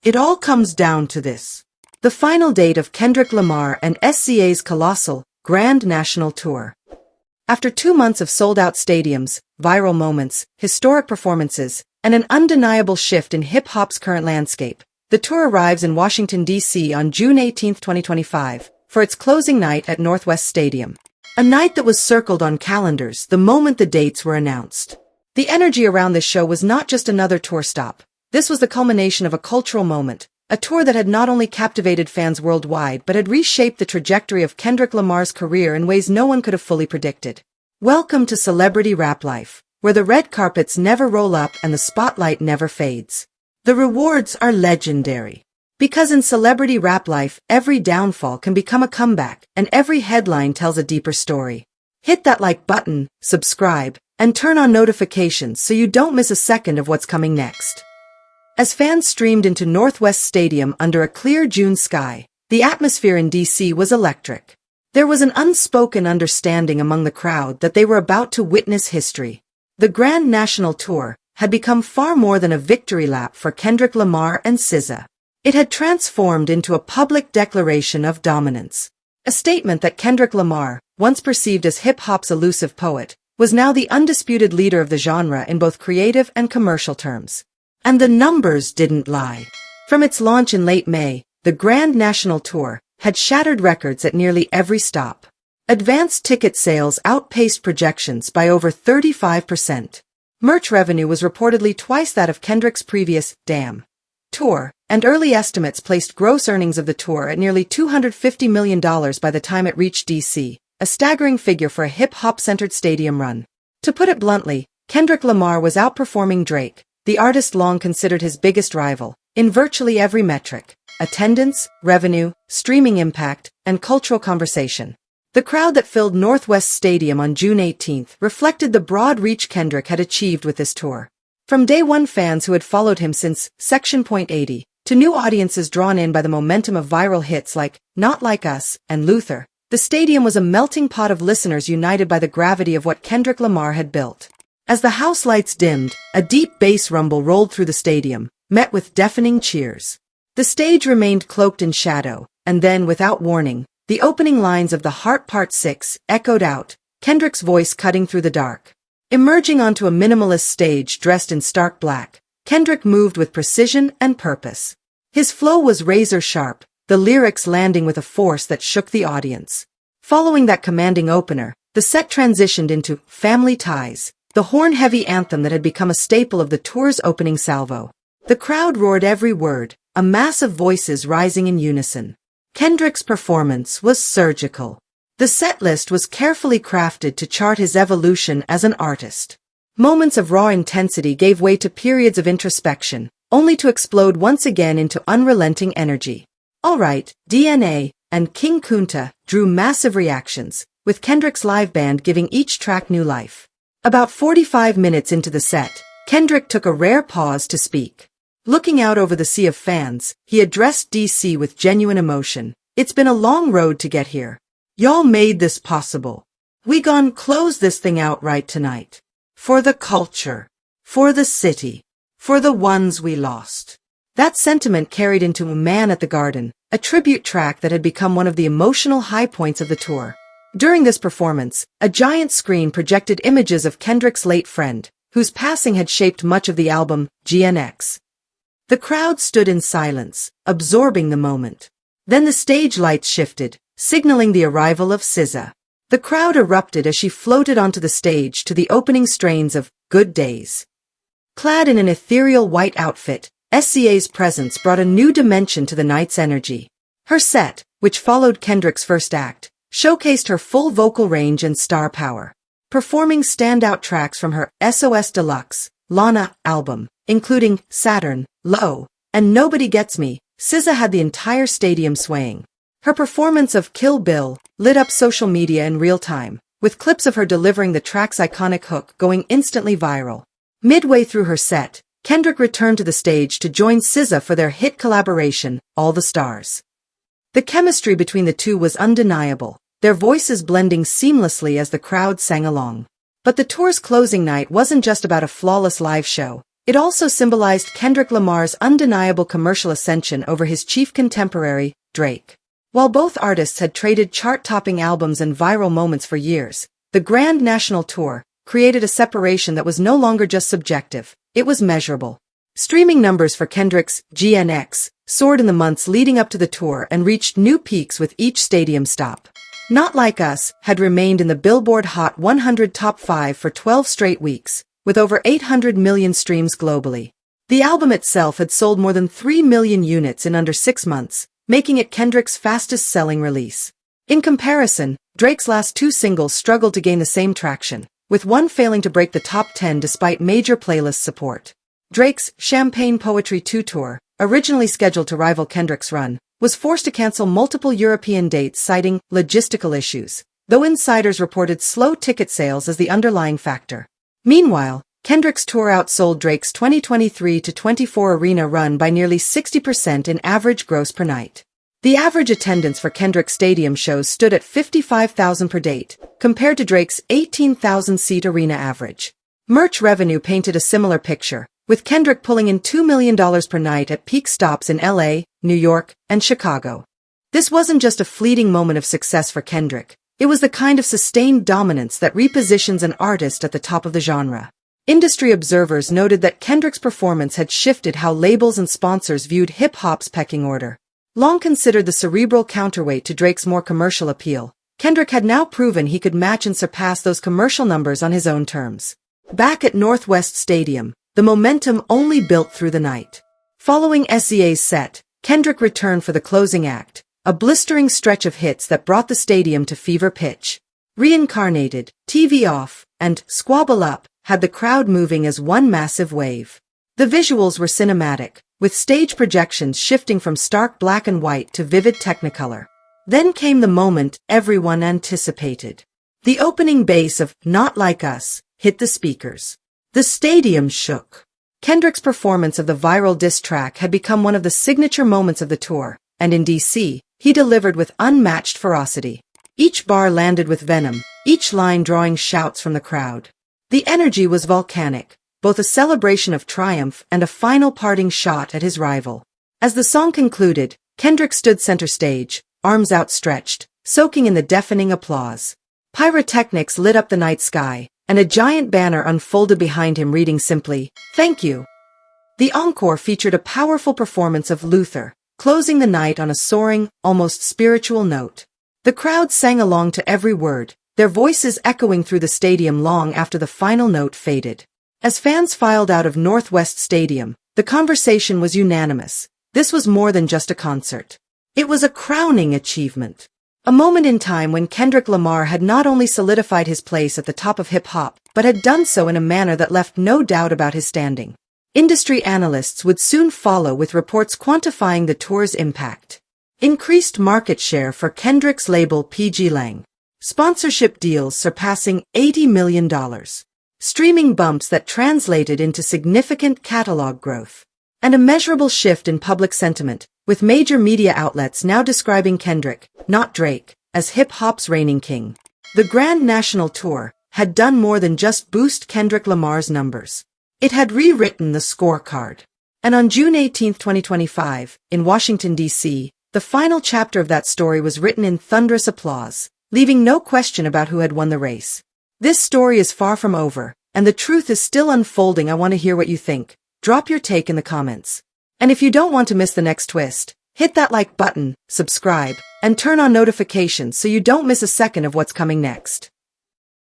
It all comes down to this. The final date of Kendrick Lamar and SZA's colossal, grand national tour. After 2 months of sold-out stadiums, viral moments, historic performances, and an undeniable shift in hip-hop's current landscape, the tour arrives in Washington, D.C. on June 18, 2025, for its closing night at Northwest Stadium. A night that was circled on calendars the moment the dates were announced. The energy around this show was not just another tour stop. This was the culmination of a cultural moment, a tour that had not only captivated fans worldwide but had reshaped the trajectory of Kendrick Lamar's career in ways no one could have fully predicted. Welcome to celebrity rap life, where the red carpets never roll up and the spotlight never fades. The rewards are legendary. Because in celebrity rap life, every downfall can become a comeback, and every headline tells a deeper story. Hit that like button, subscribe, and turn on notifications so you don't miss a second of what's coming next. As fans streamed into Northwest Stadium under a clear June sky, the atmosphere in D.C. was electric. There was an unspoken understanding among the crowd that they were about to witness history. The Grand National Tour had become far more than a victory lap for Kendrick Lamar and SZA. It had transformed into a public declaration of dominance. A statement that Kendrick Lamar, once perceived as hip-hop's elusive poet, was now the undisputed leader of the genre in both creative and commercial terms. And the numbers didn't lie. From its launch in late May, the Grand National Tour had shattered records at nearly every stop. Advanced ticket sales outpaced projections by over 35%. Merch revenue was reportedly twice that of Kendrick's previous Damn tour, and early estimates placed gross earnings of the tour at nearly $250 million by the time it reached D.C., a staggering figure for a hip-hop-centered stadium run. To put it bluntly, Kendrick Lamar was outperforming Drake, the artist long considered his biggest rival, in virtually every metric: attendance, revenue, streaming impact, and cultural conversation. The crowd that filled Northwest Stadium on June 18th reflected the broad reach Kendrick had achieved with this tour. From day one, fans who had followed him since Section .80, to new audiences drawn in by the momentum of viral hits like Not Like Us and Luther, the stadium was a melting pot of listeners united by the gravity of what Kendrick Lamar had built. As the house lights dimmed, a deep bass rumble rolled through the stadium, met with deafening cheers. The stage remained cloaked in shadow, and then, without warning, the opening lines of The Heart Part 6 echoed out, Kendrick's voice cutting through the dark. Emerging onto a minimalist stage dressed in stark black, Kendrick moved with precision and purpose. His flow was razor-sharp, the lyrics landing with a force that shook the audience. Following that commanding opener, the set transitioned into Family Ties, the horn-heavy anthem that had become a staple of the tour's opening salvo. The crowd roared every word, a mass of voices rising in unison. Kendrick's performance was surgical. The setlist was carefully crafted to chart his evolution as an artist. Moments of raw intensity gave way to periods of introspection, only to explode once again into unrelenting energy. Alright, DNA, and King Kunta drew massive reactions, with Kendrick's live band giving each track new life. About 45 minutes into the set, Kendrick took a rare pause to speak. Looking out over the sea of fans, he addressed D.C. with genuine emotion. It's been a long road to get here. Y'all made this possible. We gon' close this thing out right tonight. For the culture. For the city. For the ones we lost. That sentiment carried into A Man at the Garden, a tribute track that had become one of the emotional high points of the tour. During this performance, a giant screen projected images of Kendrick's late friend, whose passing had shaped much of the album, GNX. The crowd stood in silence, absorbing the moment. Then the stage lights shifted, signaling the arrival of SZA. The crowd erupted as she floated onto the stage to the opening strains of Good Days. Clad in an ethereal white outfit, SZA's presence brought a new dimension to the night's energy. Her set, which followed Kendrick's first act, showcased her full vocal range and star power. Performing standout tracks from her SOS Deluxe, Lana album, including Saturn, Low, and Nobody Gets Me, SZA had the entire stadium swaying. Her performance of Kill Bill lit up social media in real time, with clips of her delivering the track's iconic hook going instantly viral. Midway through her set, Kendrick returned to the stage to join SZA for their hit collaboration, All the Stars. The chemistry between the two was undeniable, their voices blending seamlessly as the crowd sang along. But the tour's closing night wasn't just about a flawless live show. It also symbolized Kendrick Lamar's undeniable commercial ascension over his chief contemporary, Drake. While both artists had traded chart-topping albums and viral moments for years, the Grand National Tour created a separation that was no longer just subjective, it was measurable. Streaming numbers for Kendrick's GNX soared in the months leading up to the tour and reached new peaks with each stadium stop. Not Like Us had remained in the Billboard Hot 100 Top 5 for 12 straight weeks, with over 800 million streams globally. The album itself had sold more than 3 million units in under 6 months, making it Kendrick's fastest-selling release. In comparison, Drake's last 2 singles struggled to gain the same traction, with one failing to break the top 10 despite major playlist support. Drake's Champagne Poetry 2 tour, originally scheduled to rival Kendrick's run, was forced to cancel multiple European dates citing logistical issues, though insiders reported slow ticket sales as the underlying factor. Meanwhile, Kendrick's tour outsold Drake's 2023-24 arena run by nearly 60% in average gross per night. The average attendance for Kendrick's stadium shows stood at 55,000 per date, compared to Drake's 18,000-seat arena average. Merch revenue painted a similar picture, with Kendrick pulling in $2 million per night at peak stops in LA, New York, and Chicago. This wasn't just a fleeting moment of success for Kendrick, it was the kind of sustained dominance that repositions an artist at the top of the genre. Industry observers noted that Kendrick's performance had shifted how labels and sponsors viewed hip-hop's pecking order. Long considered the cerebral counterweight to Drake's more commercial appeal, Kendrick had now proven he could match and surpass those commercial numbers on his own terms. Back at Northwest Stadium, the momentum only built through the night. Following SZA's set, Kendrick returned for the closing act, a blistering stretch of hits that brought the stadium to fever pitch. Reincarnated, TV Off, and Squabble Up had the crowd moving as one massive wave. The visuals were cinematic, with stage projections shifting from stark black and white to vivid technicolor. Then came the moment everyone anticipated. The opening bass of Not Like Us hit the speakers. The stadium shook. Kendrick's performance of the viral diss track had become one of the signature moments of the tour, and in DC, he delivered with unmatched ferocity. Each bar landed with venom, each line drawing shouts from the crowd. The energy was volcanic, both a celebration of triumph and a final parting shot at his rival. As the song concluded, Kendrick stood center stage, arms outstretched, soaking in the deafening applause. Pyrotechnics lit up the night sky, and a giant banner unfolded behind him reading simply, "Thank you." The encore featured a powerful performance of Luther, closing the night on a soaring, almost spiritual note. The crowd sang along to every word, their voices echoing through the stadium long after the final note faded. As fans filed out of Northwest Stadium, the conversation was unanimous. This was more than just a concert. It was a crowning achievement. A moment in time when Kendrick Lamar had not only solidified his place at the top of hip-hop, but had done so in a manner that left no doubt about his standing. Industry analysts would soon follow with reports quantifying the tour's impact. Increased market share for Kendrick's label PG Lang. Sponsorship deals surpassing $80 million. Streaming bumps that translated into significant catalog growth. And a measurable shift in public sentiment, with major media outlets now describing Kendrick, not Drake, as hip-hop's reigning king. The Grand National Tour had done more than just boost Kendrick Lamar's numbers. It had rewritten the scorecard. And on June 18, 2025, in Washington, D.C., the final chapter of that story was written in thunderous applause, leaving no question about who had won the race. This story is far from over, and the truth is still unfolding. I want to hear what you think. Drop your take in the comments. And if you don't want to miss the next twist, hit that like button, subscribe, and turn on notifications so you don't miss a second of what's coming next.